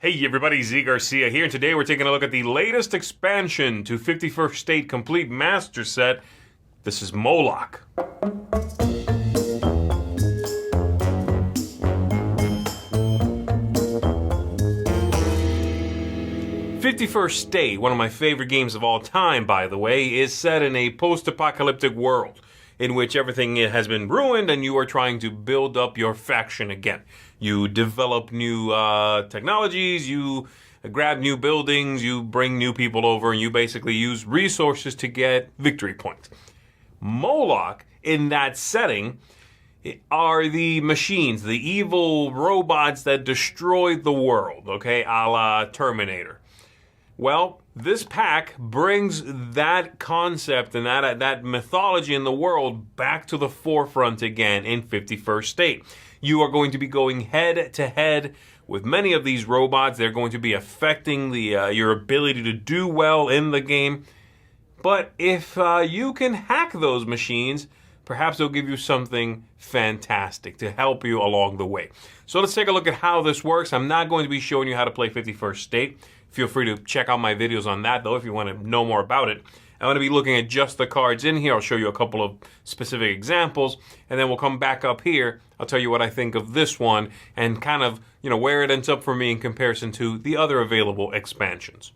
Hey everybody, Garcia here, and today we're taking a look at the latest expansion to 51st State Complete Master Set. This is Moloch. 51st State, one of my favorite games of all time, by the way, is set in a post-apocalyptic world in which everything has been ruined and you are trying to build up your faction again. You develop new technologies, you grab new buildings, you bring new people over, and you basically use resources to get victory points. Moloch, in that setting, are the machines, the evil robots that destroyed the world, okay, a la Terminator. Well, this pack brings that concept and that mythology in the world back to the forefront again in 51st State. You are going to be going head to head with many of these robots. They're going to be affecting your ability to do well in the game. But if you can hack those machines, perhaps they'll give you something fantastic to help you along the way. So let's take a look at how this works. I'm not going to be showing you how to play 51st State. Feel free to check out my videos on that, though, if you want to know more about it. I'm going to be looking at just the cards in here. I'll show you a couple of specific examples, and then we'll come back up here. I'll tell you what I think of this one and kind of, where it ends up for me in comparison to the other available expansions.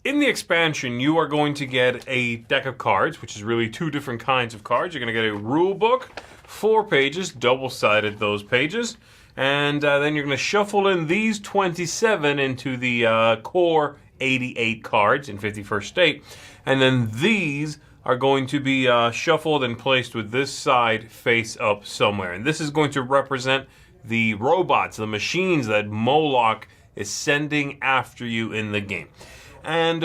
In the expansion, you are going to get a deck of cards, which is really two different kinds of cards. You're going to get a rule book, 4 pages, double-sided those pages. And then you're going to shuffle in these 27 into the core 88 cards in 51st State. And then these are going to be shuffled and placed with this side face up somewhere. And this is going to represent the robots, the machines that Moloch is sending after you in the game. And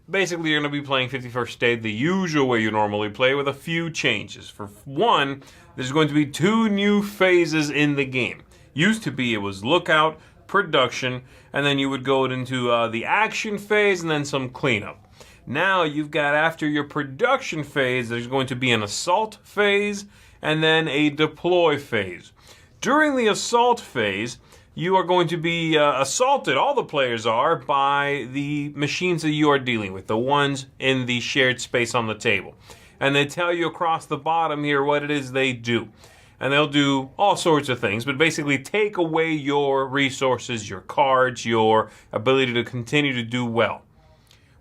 basically you're going to be playing 51st State the usual way you normally play, with a few changes. For one, there's going to be 2 new phases in the game. Used to be it was lookout, production, and then you would go into the action phase and then some cleanup. Now you've got, after your production phase, there's going to be an assault phase and then a deploy phase. During the assault phase, you are going to be assaulted, all the players are, by the machines that you are dealing with, the ones in the shared space on the table. And they tell you across the bottom here what it is they do. And they'll do all sorts of things, but basically take away your resources, your cards, your ability to continue to do well.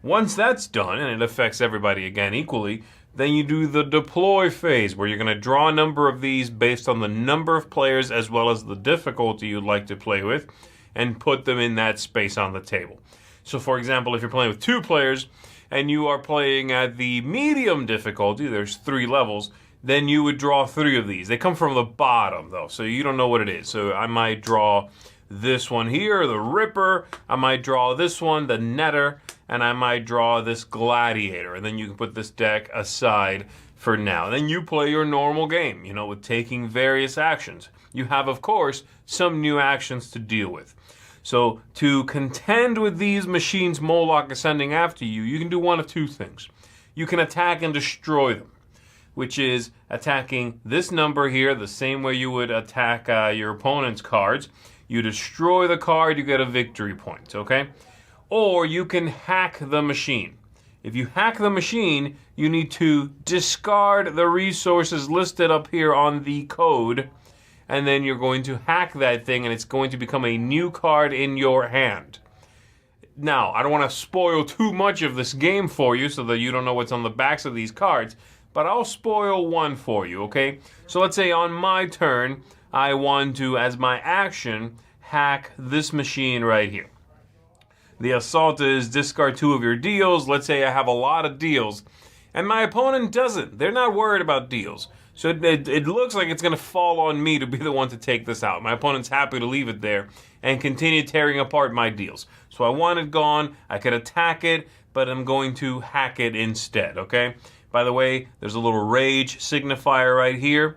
Once that's done, and it affects everybody again equally, then you do the deploy phase, where you're going to draw a number of these based on the number of players as well as the difficulty you'd like to play with, and put them in that space on the table. So for example, if you're playing with 2 players and you are playing at the medium difficulty, there's 3 levels, then you would draw 3 of these. They come from the bottom, though, so you don't know what it is. So I might draw this one here, the Ripper. I might draw this one, the Netter. And I might draw this Gladiator. And then you can put this deck aside for now. Then you play your normal game, with taking various actions. You have, of course, some new actions to deal with. So to contend with these machines Moloch is sending after you, you can do one of 2 things. You can attack and destroy them, which is attacking this number here the same way you would attack your opponent's cards. You destroy the card, you get a victory point, okay? Or you can hack the machine. If you hack the machine, you need to discard the resources listed up here on the code, and then you're going to hack that thing, and it's going to become a new card in your hand. Now, I don't want to spoil too much of this game for you so that you don't know what's on the backs of these cards, but I'll spoil one for you, okay? So let's say on my turn, I want to, as my action, hack this machine right here. The assault is discard 2 of your deals. Let's say I have a lot of deals, and my opponent doesn't. They're not worried about deals. So it looks like it's going to fall on me to be the one to take this out. My opponent's happy to leave it there and continue tearing apart my deals. So I want it gone. I could attack it, but I'm going to hack it instead, okay? By the way, there's a little rage signifier right here,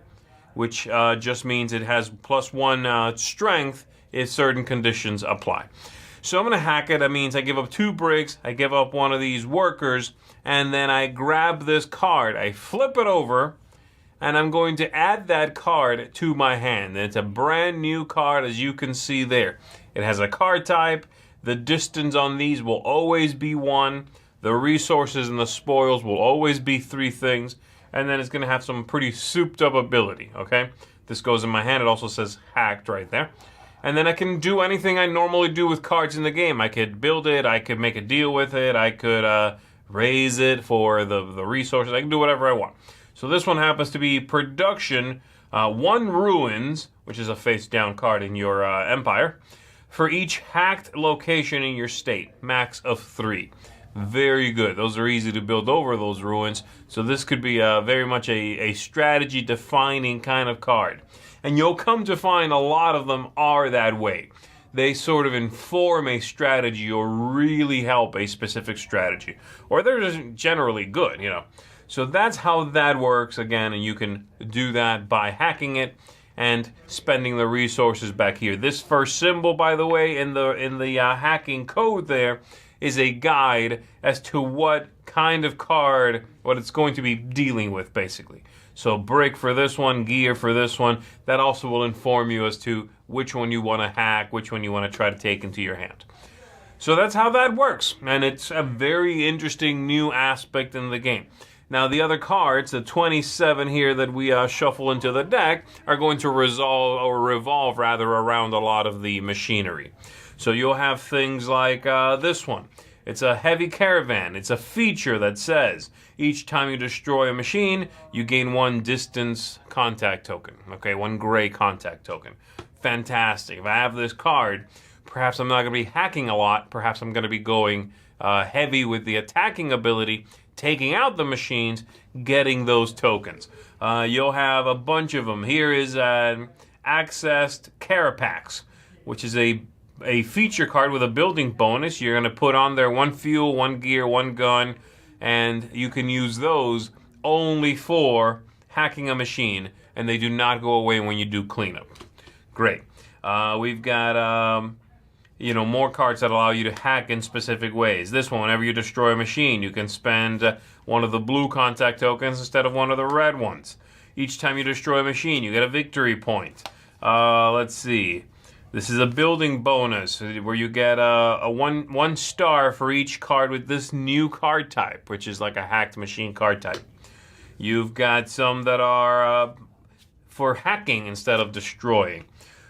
which just means it has +1 strength if certain conditions apply. So I'm going to hack it. That means I give up 2 bricks, I give up one of these workers, and then I grab this card. I flip it over, and I'm going to add that card to my hand. And it's a brand new card, as you can see there. It has a card type, The distance on these will always be 1. The resources and the spoils will always be 3 things. And then it's going to have some pretty souped up ability, okay? This goes in my hand. It also says hacked right there. And then I can do anything I normally do with cards in the game. I could build it. I could make a deal with it. I could raise it for the resources. I can do whatever I want. So this one happens to be production 1 ruins, which is a face-down card in your empire, for each hacked location in your state. Max of 3. Very good. Those are easy to build over those ruins. So this could be very much a strategy-defining kind of card. And you'll come to find a lot of them are that way. They sort of inform a strategy or really help a specific strategy. Or they're just generally good, you know. So that's how that works, again, and you can do that by hacking it and spending the resources back here. This first symbol, by the way, in the hacking code there, is a guide as to what kind of card, what it's going to be dealing with, basically. So brick for this one, gear for this one. That also will inform you as to which one you want to hack, which one you want to try to take into your hand. So that's how that works, and it's a very interesting new aspect in the game. Now the other cards, the 27 here that we shuffle into the deck, are going to revolve around a lot of the machinery. So you'll have things like this one. It's a heavy caravan. It's a feature that says each time you destroy a machine, you gain 1 distance contact token. Okay, 1 gray contact token. Fantastic. If I have this card, perhaps I'm not going to be hacking a lot. Perhaps I'm going to be going heavy with the attacking ability, taking out the machines, getting those tokens. You'll have a bunch of them. Here is an accessed Carapax, which is a feature card with a building bonus. You're going to put on there 1 fuel, 1 gear, 1 gun, and you can use those only for hacking a machine, and they do not go away when you do cleanup. Great. We've got more cards that allow you to hack in specific ways. This one, whenever you destroy a machine, you can spend 1 of the blue contact tokens instead of 1 of the red ones. Each time you destroy a machine, you get a victory point. Let's see. This is a building bonus where you get a one star for each card with this new card type, which is like a hacked machine card type. You've got some that are for hacking instead of destroying.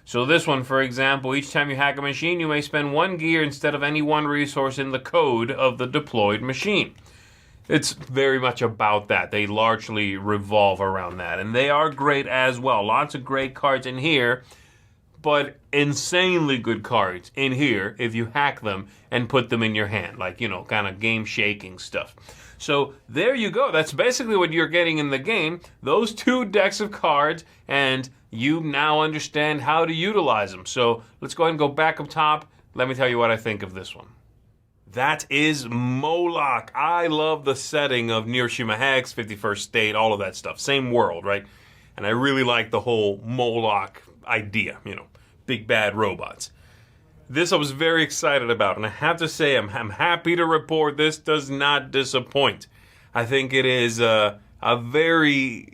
So this one, for example, each time you hack a machine, you may spend 1 gear instead of any 1 resource in the code of the deployed machine. It's very much about that. They largely revolve around that. And they are great as well. Lots of great cards in here, but insanely good cards in here if you hack them and put them in your hand. Like, kind of game-shaking stuff. So there you go. That's basically what you're getting in the game. Those 2 decks of cards, and you now understand how to utilize them. So let's go ahead and go back up top. Let me tell you what I think of this one. That is Moloch. I love the setting of Hiroshima Hex, 51st State, all of that stuff. Same world, right? And I really like the whole Moloch idea, big bad robots. This I was very excited about, and I have to say I'm happy to report this does not disappoint. I think it is a very,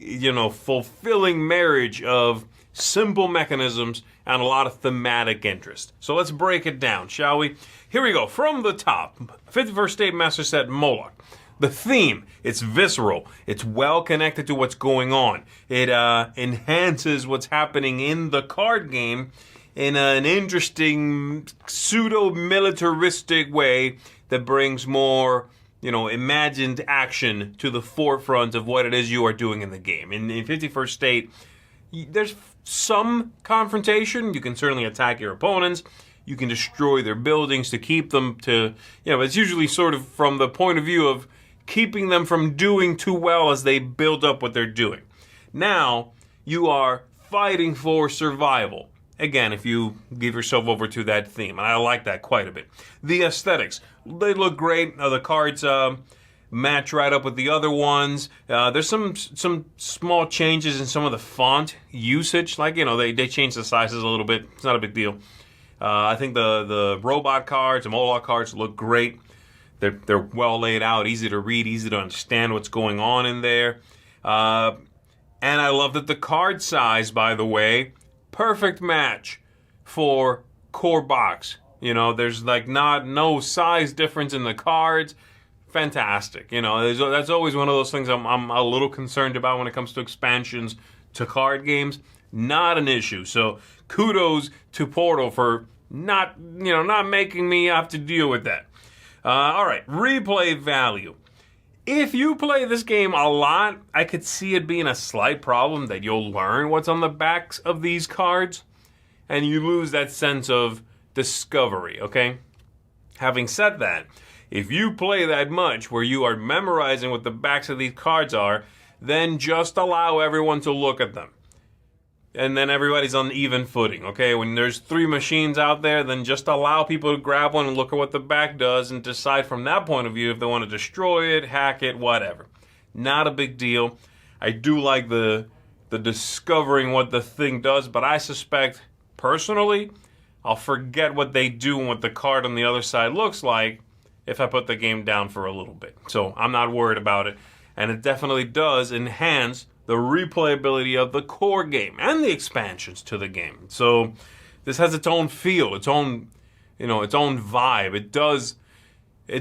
fulfilling marriage of simple mechanisms and a lot of thematic interest. So let's break it down, shall we? Here we go. From the top, 51st State Master Set Moloch. The theme, it's visceral. It's well connected to what's going on. It enhances what's happening in the card game in an interesting pseudo-militaristic way that brings more, imagined action to the forefront of what it is you are doing in the game. In 51st State, there's some confrontation. You can certainly attack your opponents. You can destroy their buildings to keep them to, it's usually sort of from the point of view of keeping them from doing too well as they build up what they're doing. Now, you are fighting for survival. Again, if you give yourself over to that theme, and I like that quite a bit. The aesthetics, they look great. The cards match right up with the other ones. There's some small changes in some of the font usage. Like, they change the sizes a little bit. It's not a big deal. I think the robot cards, the Moloch cards look great. They're well laid out, easy to read, easy to understand what's going on in there. And I love that the card size, by the way, perfect match for core box. You know, there's like no size difference in the cards. Fantastic. You know, that's always one of those things I'm a little concerned about when it comes to expansions to card games. Not an issue. So kudos to Portal for not making me have to deal with that. All right, replay value. If you play this game a lot, I could see it being a slight problem that you'll learn what's on the backs of these cards, and you lose that sense of discovery, okay? Having said that, if you play that much where you are memorizing what the backs of these cards are, then just allow everyone to look at them. And then everybody's on even footing, okay? When there's 3 machines out there, then just allow people to grab one and look at what the back does and decide from that point of view if they want to destroy it, hack it, whatever. Not a big deal. I do like the discovering what the thing does, but I suspect, personally, I'll forget what they do and what the card on the other side looks like if I put the game down for a little bit. So I'm not worried about it. And it definitely does enhance the replayability of the core game and the expansions to the game. So this has its own feel, its own vibe. It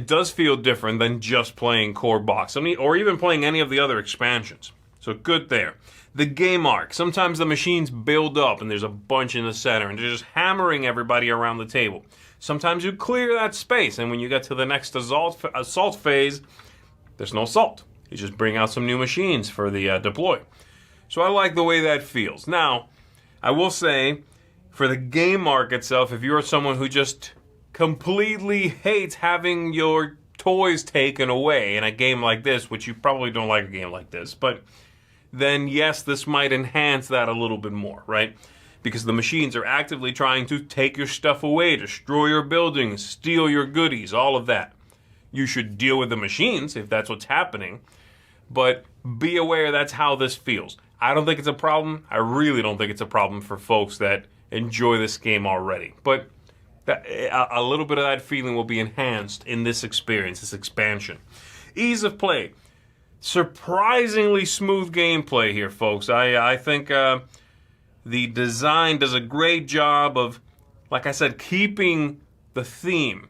does feel different than just playing core box, or even playing any of the other expansions. So good there. The game arc. Sometimes the machines build up and there's a bunch in the center and they're just hammering everybody around the table. Sometimes you clear that space, and when you get to the next assault phase, there's no assault. You just bring out some new machines for the deploy. So I like the way that feels. Now, I will say, for the game arc itself, if you're someone who just completely hates having your toys taken away in a game like this, which you probably don't like a game like this, but then yes, this might enhance that a little bit more, right? Because the machines are actively trying to take your stuff away, destroy your buildings, steal your goodies, all of that. You should deal with the machines if that's what's happening, but be aware that's how this feels. I don't think it's a problem. I really don't think it's a problem for folks that enjoy this game already. But a little bit of that feeling will be enhanced in this experience, this expansion. Ease of play. Surprisingly smooth gameplay here, folks. I think the design does a great job of, like I said, keeping the theme.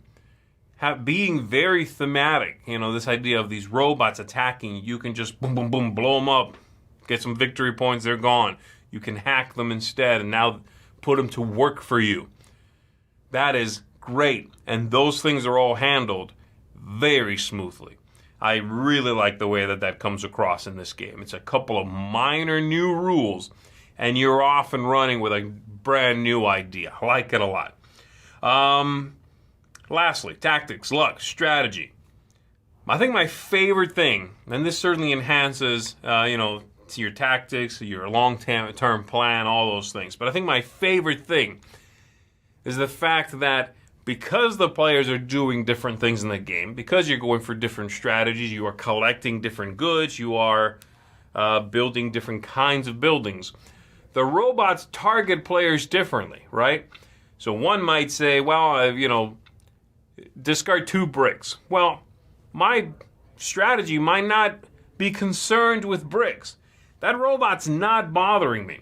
Being very thematic, this idea of these robots attacking, you can just boom, boom, boom, blow them up, get some victory points, they're gone. You can hack them instead and now put them to work for you. That is great, and those things are all handled very smoothly. I really like the way that comes across in this game. It's a couple of minor new rules, and you're off and running with a brand new idea. I like it a lot. Lastly, tactics, luck, strategy. I think my favorite thing, and this certainly enhances, to your tactics, your long-term plan, all those things. But I think my favorite thing is the fact that because the players are doing different things in the game, because you're going for different strategies, you are collecting different goods, you are building different kinds of buildings, the robots target players differently, right? So one might say, well, discard 2 bricks. Well, my strategy might not be concerned with bricks. That robot's not bothering me.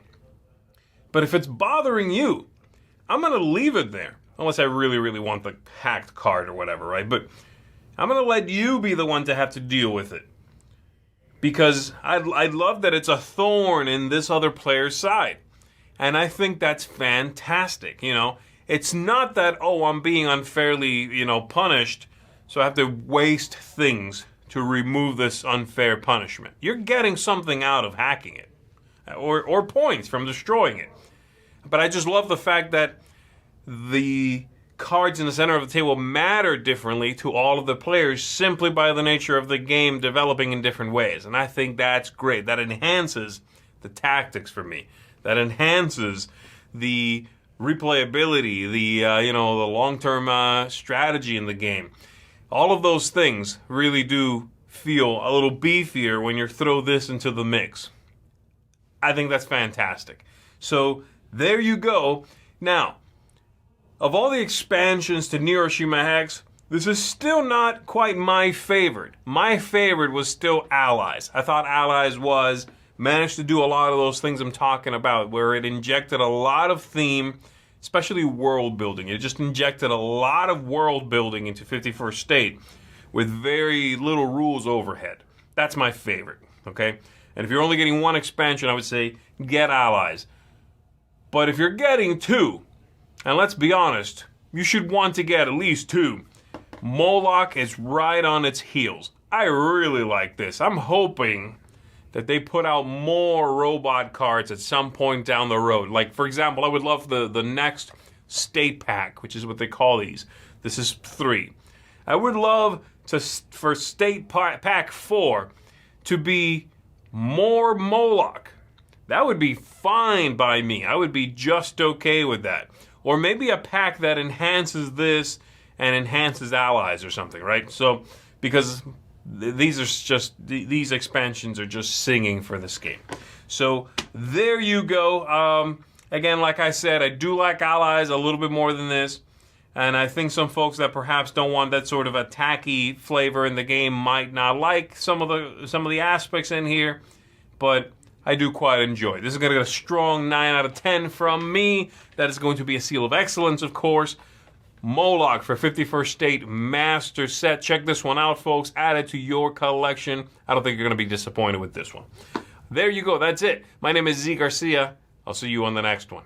But if it's bothering you, I'm going to leave it there. Unless I really, really want the hacked card or whatever, right? But I'm going to let you be the one to have to deal with it. Because I love that it's a thorn in this other player's side. And I think that's fantastic, It's not that, I'm being unfairly, punished, so I have to waste things to remove this unfair punishment. You're getting something out of hacking it, or points from destroying it. But I just love the fact that the cards in the center of the table matter differently to all of the players simply by the nature of the game developing in different ways. And I think that's great. That enhances the tactics for me. That enhances the replayability, the long-term strategy in the game. All of those things really do feel a little beefier when you throw this into the mix. I think that's fantastic. So there you go. Now, of all the expansions to Hiroshima Hex, this is still not quite my favorite. My favorite was still Allies. I thought Allies managed to do a lot of those things I'm talking about, where it injected a lot of theme especially world building. It just injected a lot of world building into 51st State with very little rules overhead. That's my favorite, okay? And if you're only getting one expansion, I would say get allies. But if you're getting two, and let's be honest, you should want to get at least two. Moloch is right on its heels. I really like this. I'm hoping that they put out more robot cards at some point down the road. Like, for example, I would love the next state pack, which is what they call these. This is 3. I would love for state pack 4 to be more Moloch. That would be fine by me. I would be just okay with that. Or maybe a pack that enhances this and enhances allies or something, right? So, because these expansions are just singing for this game. So there you go. Again, like I said, I do like allies a little bit more than this, and I think some folks that perhaps don't want that sort of attacky flavor in the game might not like some of the aspects in here, but I do quite enjoy. This is going to get a strong 9 out of 10 from me. That is going to be a seal of excellence, of course. Moloch for 51st State Master Set. Check this one out, folks. Add it to your collection. I don't think you're going to be disappointed with this one. There you go. That's it. My name is Z Garcia. I'll see you on the next one.